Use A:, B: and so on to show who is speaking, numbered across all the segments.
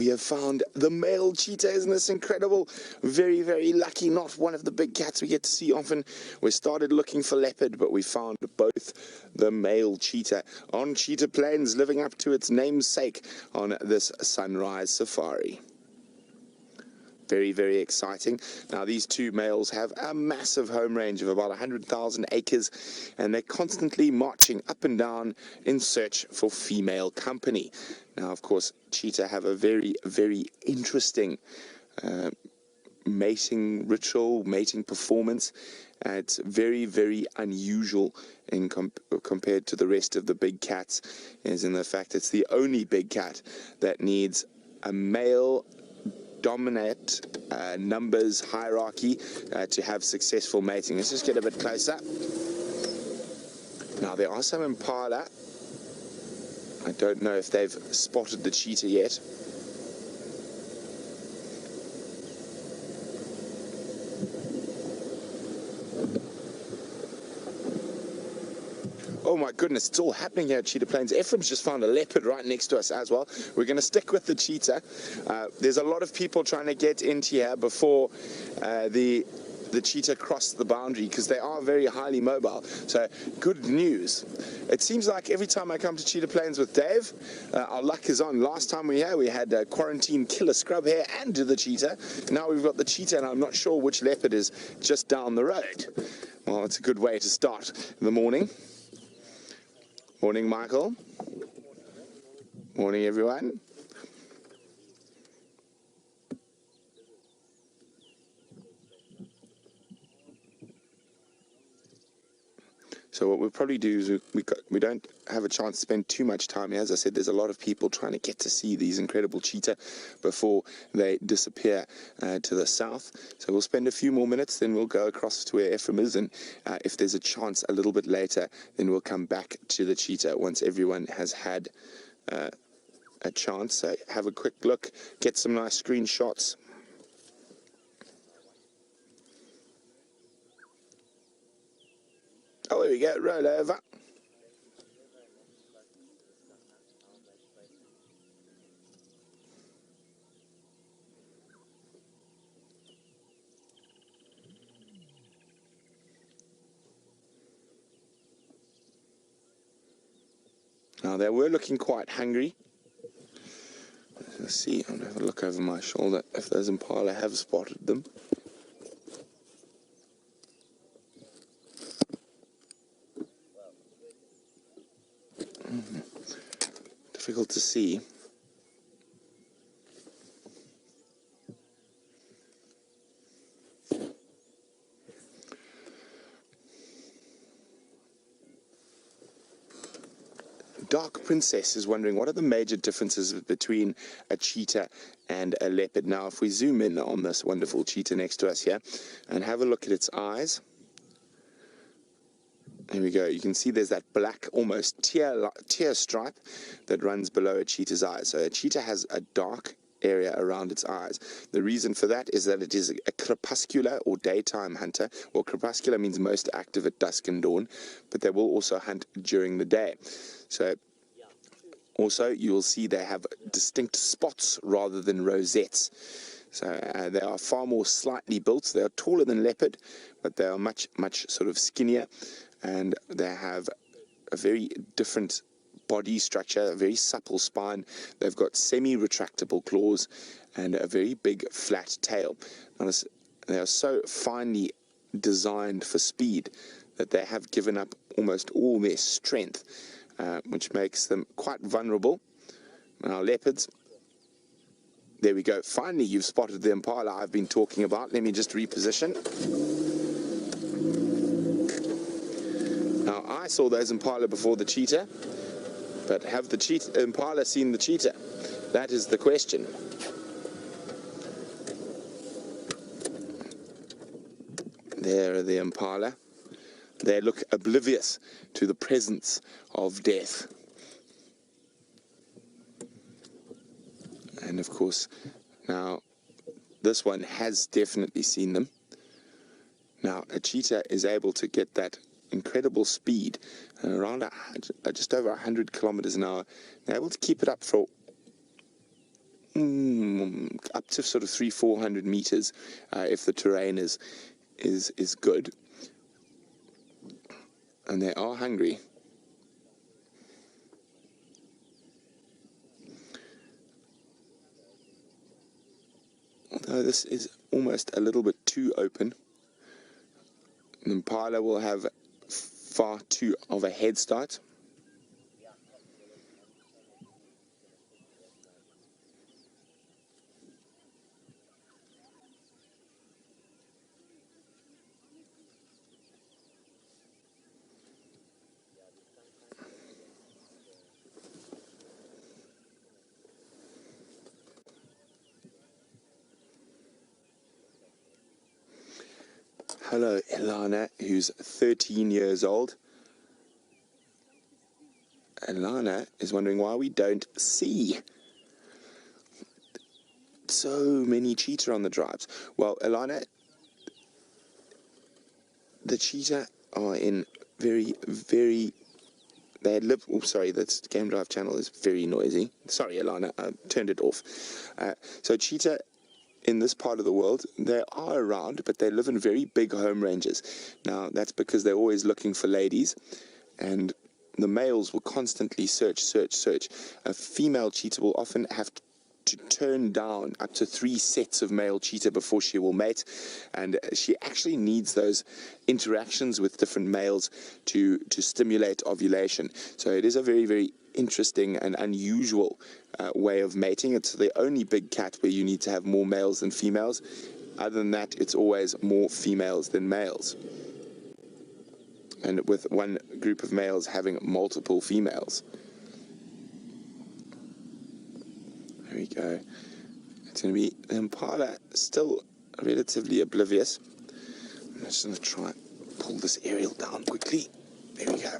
A: We have found the male cheetah. Isn't this incredible? Very, very lucky. Not one of the big cats we get to see often. We started looking for leopard, but we found both the male cheetah on Cheetah Plains, living up to its namesake on this sunrise safari. Very, very exciting. Now, these two males have a massive home range of about 100,000 acres, and they're constantly marching up and down in search for female company. Now, of course, cheetah have a very, very interesting mating ritual, mating performance. It's very, very unusual in compared to the rest of the big cats, as in the fact it's the only big cat that needs a male dominate numbers hierarchy to have successful mating. Let's just get a bit closer. Now, there are some impala. I don't know if they've spotted the cheetah yet. Oh my goodness, it's all happening here at Cheetah Plains. Ephraim's just found a leopard right next to us as well. We're going to stick with the cheetah. There's a lot of people trying to get into here before the cheetah cross the boundary, because they are very highly mobile. So good news. It seems like every time I come to Cheetah Plains with Dave, our luck is on. Last time we had quarantine killer scrub hare and the cheetah. Now we've got the cheetah, and I'm not sure which leopard is just down the road. Well, it's a good way to start the morning. Morning, Michael. Morning, everyone. So what we'll probably do is we don't have a chance to spend too much time here. As I said, there's a lot of people trying to get to see these incredible cheetah before they disappear to the south. So we'll spend a few more minutes, then we'll go across to where Ephraim is, and if there's a chance a little bit later, then we'll come back to the cheetah once everyone has had a chance. So have a quick look, get some nice screenshots. Oh, there we go, roll over. Now, they were looking quite hungry. Let's see, I'm going to have a look over my shoulder if those impala have spotted them. Difficult to see. Dark Princess is wondering, what are the major differences between a cheetah and a leopard? Now, if we zoom in on this wonderful cheetah next to us here and have a look at its eyes, here we go. You can see there's that black, almost tear stripe that runs below a cheetah's eyes. So a cheetah has a dark area around its eyes. The reason for that is that it is a crepuscular or daytime hunter. Well, crepuscular means most active at dusk and dawn, but they will also hunt during the day. So also you will see they have distinct spots rather than rosettes. So they are far more slightly built. They are taller than leopard, but they are much sort of skinnier, and they have a very different body structure, a very supple spine. They've got semi-retractable claws and a very big flat tail. Now, they are so finely designed for speed that they have given up almost all their strength, which makes them quite vulnerable. Now, leopards, there we go. Finally, you've spotted the impala I've been talking about. Let me just reposition. Now, I saw those impala before the cheetah, but have the impala seen the cheetah? That is the question. There are the impala. They look oblivious to the presence of death. And of course, now this one has definitely seen them. Now, a cheetah is able to get that incredible speed, around just over 100 kilometers an hour. They're able to keep it up for up to sort of 300-400 meters if the terrain is good. And they are hungry. Although this is almost a little bit too open. The Impala will have far too of a head start. Hello, Ilana, who's 13 years old. Ilana is wondering why we don't see so many cheetah on the drives. Well, Ilana, the cheetah are in very, very... They live... Oh, sorry, the Game Drive channel is very noisy. Sorry, Ilana, I turned it off. So cheetah in this part of the world, they are around, but they live in very big home ranges. Now, that's because they're always looking for ladies, and the males will constantly search. A female cheetah will often have to turn down up to 3 sets of male cheetah before she will mate, and she actually needs those interactions with different males to stimulate ovulation. So it is a very, very interesting and unusual way of mating. It's the only big cat where you need to have more males than females. Other than that, it's always more females than males, and with one group of males having multiple females. There we go. It's going to be the Impala, still relatively oblivious. I'm just going to try and pull this aerial down quickly. There we go.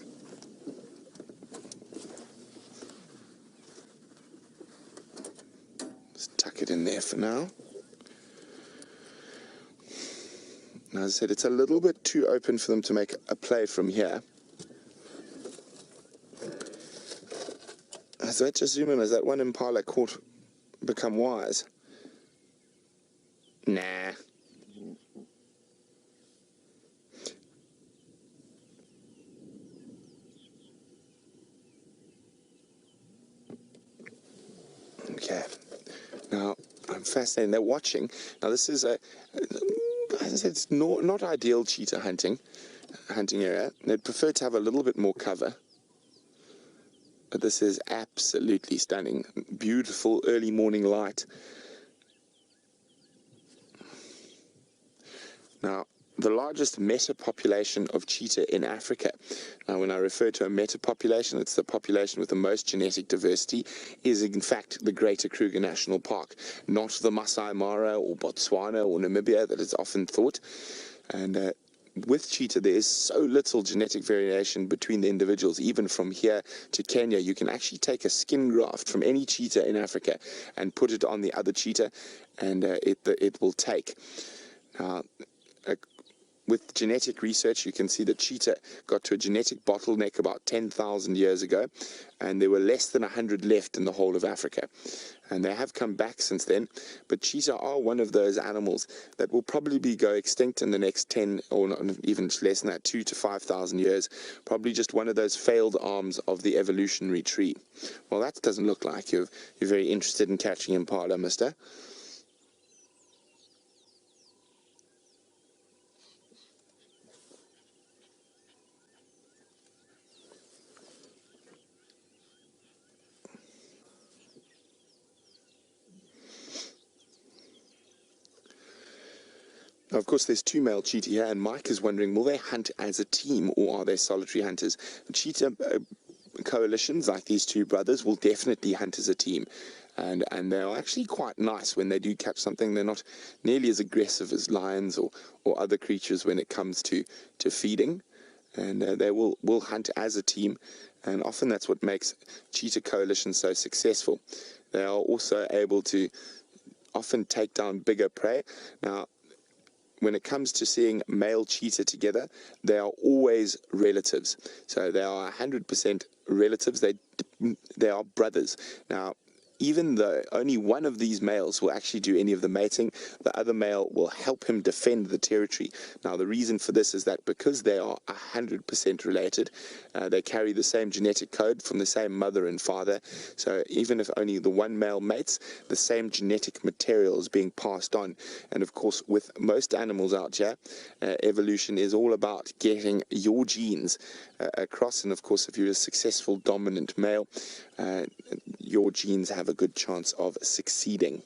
A: Just tuck it in there for now. And as I said, it's a little bit too open for them to make a play from here. So let's just zoom in. Has that one Impala become wise? Nah. Okay. Now, I'm fascinated. They're watching. Now, this is as I said, it's not ideal cheetah hunting area. They'd prefer to have a little bit more cover. But this is absolutely stunning. Beautiful early morning light. Now, the largest meta-population of cheetah in Africa. Now, when I refer to a meta-population, it's the population with the most genetic diversity, is in fact the Greater Kruger National Park, not the Masai Mara or Botswana or Namibia that is often thought. And with cheetah, there is so little genetic variation between the individuals. Even from here to Kenya, you can actually take a skin graft from any cheetah in Africa and put it on the other cheetah, and it will take. With genetic research, you can see that cheetah got to a genetic bottleneck about 10,000 years ago, and there were less than 100 left in the whole of Africa. And they have come back since then, but cheetah are one of those animals that will probably go extinct in the next 10 or even less than that, 2,000 to 5,000 years. Probably just one of those failed arms of the evolutionary tree. Well, that doesn't look like you're very interested in catching Impala, mister. Now, of course, there's 2 male cheetah here, and Mike is wondering, will they hunt as a team, or are they solitary hunters? Cheetah coalitions like these 2 brothers will definitely hunt as a team, and they're actually quite nice when they do catch something. They're not nearly as aggressive as lions or other creatures when it comes to feeding, and they will hunt as a team, and often that's what makes cheetah coalitions so successful. They are also able to often take down bigger prey. Now, when it comes to seeing male cheetah together, they are always relatives. So they are 100% relatives. They are brothers. Now, even though only one of these males will actually do any of the mating, the other male will help him defend the territory. Now, the reason for this is that because they are 100% related, they carry the same genetic code from the same mother and father. So even if only the one male mates, the same genetic material is being passed on. And of course, with most animals out here, evolution is all about getting your genes across. And of course, if you're a successful dominant male, your genes have a good chance of succeeding.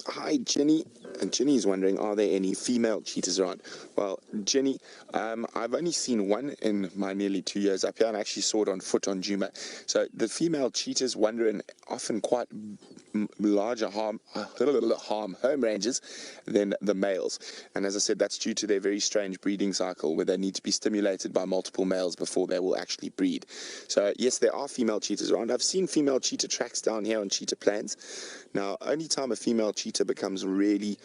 A: Hi, Jenny. And Jenny's wondering, are there any female cheetahs around? Well, Jenny, I've only seen one in my nearly 2 years up here, and I actually saw it on foot on Djuma. So the female cheetahs wander in often quite larger home ranges than the males. And as I said, that's due to their very strange breeding cycle, where they need to be stimulated by multiple males before they will actually breed. So yes, there are female cheetahs around. I've seen female cheetah tracks down here on cheetah plains. Now, only time a female cheetah becomes really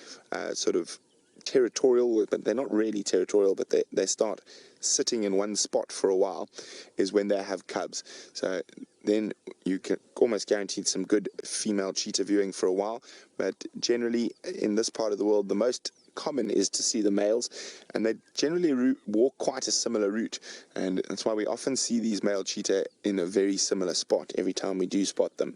A: sort of territorial, but they're not really territorial, but they start sitting in one spot for a while, is when they have cubs. So then you can almost guarantee some good female cheetah viewing for a while. But generally, in this part of the world, the most common is to see the males, and they generally walk quite a similar route, and that's why we often see these male cheetah in a very similar spot every time we do spot them.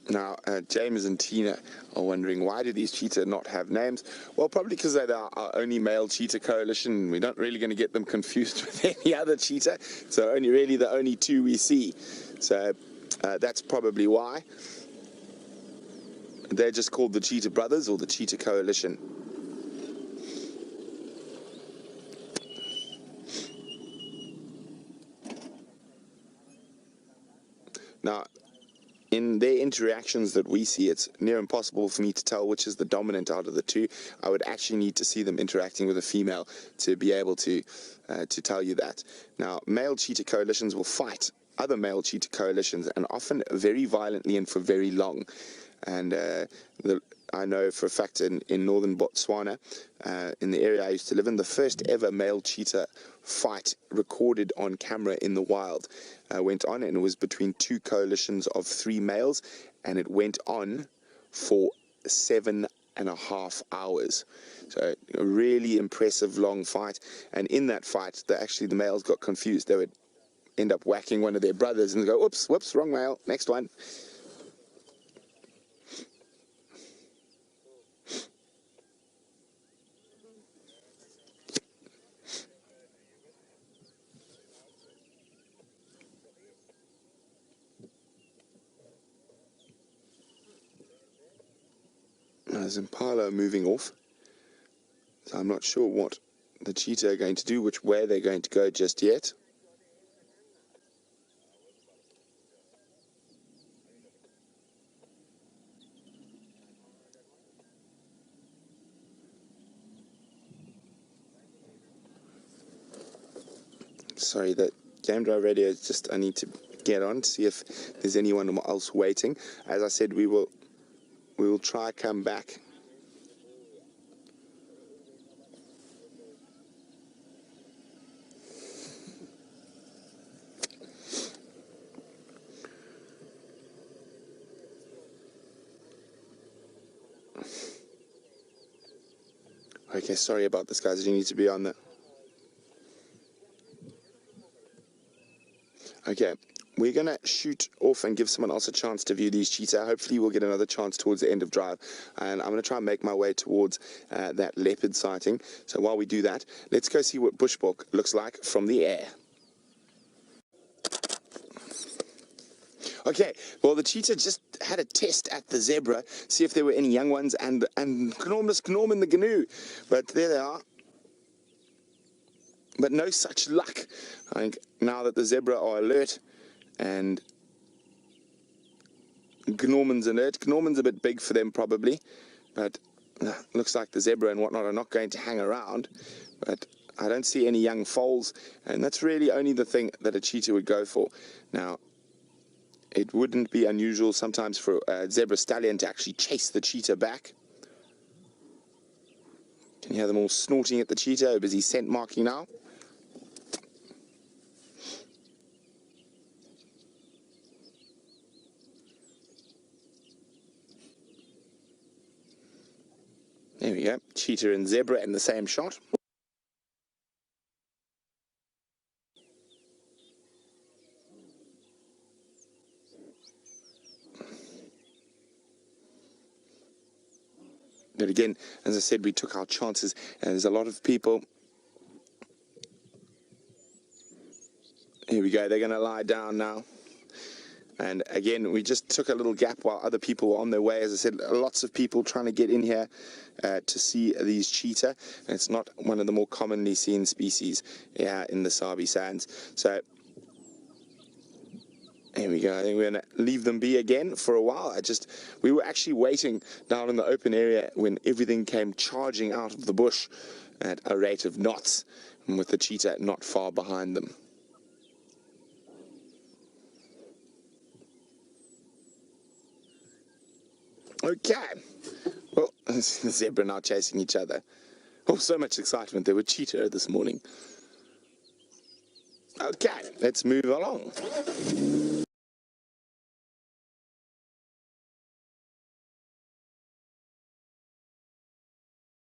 A: Now, James and Tina are wondering, why do these cheetah not have names? Well, probably because they're our only male cheetah coalition. We're not really going to get them confused with any other cheetah. So only really the only two we see. So that's probably why. They're just called the Cheetah Brothers or the Cheetah Coalition. Now, in their interactions that we see, it's near impossible for me to tell which is the dominant out of the two. I would actually need to see them interacting with a female to be able to tell you that. Now, male cheetah coalitions will fight other male cheetah coalitions, and often very violently and for very long. And I know for a fact in northern Botswana, in the area I used to live in, the first ever male cheetah fight recorded on camera in the wild went on, and it was between two coalitions of 3 males, and it went on for 7.5 hours. So a really impressive long fight. And in that fight, the males got confused. They would end up whacking one of their brothers and go, oops, whoops, wrong male, next one. There's Impala moving off, so I'm not sure what the cheetah are going to do, which way they're going to go just yet. Sorry, that game drive radio is just, I need to get on to see if there's anyone else waiting. As I said, we will try come back. Okay, sorry about this, guys. You need to be on the... Okay, we're going to shoot off and give someone else a chance to view these cheetah. Hopefully we'll get another chance towards the end of drive. And I'm going to try and make my way towards that leopard sighting. So while we do that, let's go see what bushbuck looks like from the air. Okay, well, the cheetah just had a test at the zebra, see if there were any young ones, and Gnorm in the canoe. But there they are. But no such luck. I think now that the zebra are alert and Gnorman's alert. Gnorman's a bit big for them probably, but looks like the zebra and whatnot are not going to hang around. But I don't see any young foals, and that's really only the thing that a cheetah would go for. Now, it wouldn't be unusual sometimes for a zebra stallion to actually chase the cheetah back. Can you hear them all snorting at the cheetah? Busy scent marking now. There we go, cheetah and zebra in the same shot. But again, as I said, we took our chances, and there's a lot of people. Here we go, they're going to lie down now. And again, we just took a little gap while other people were on their way. As I said, lots of people trying to get in here to see these cheetah. And it's not one of the more commonly seen species in the Sabi Sands. So here we go. I think we're going to leave them be again for a while. We were actually waiting down in the open area when everything came charging out of the bush at a rate of knots, and with the cheetah not far behind them. Okay, well, the zebra now chasing each other. Oh, so much excitement. There were cheetah this morning. Okay, let's move along.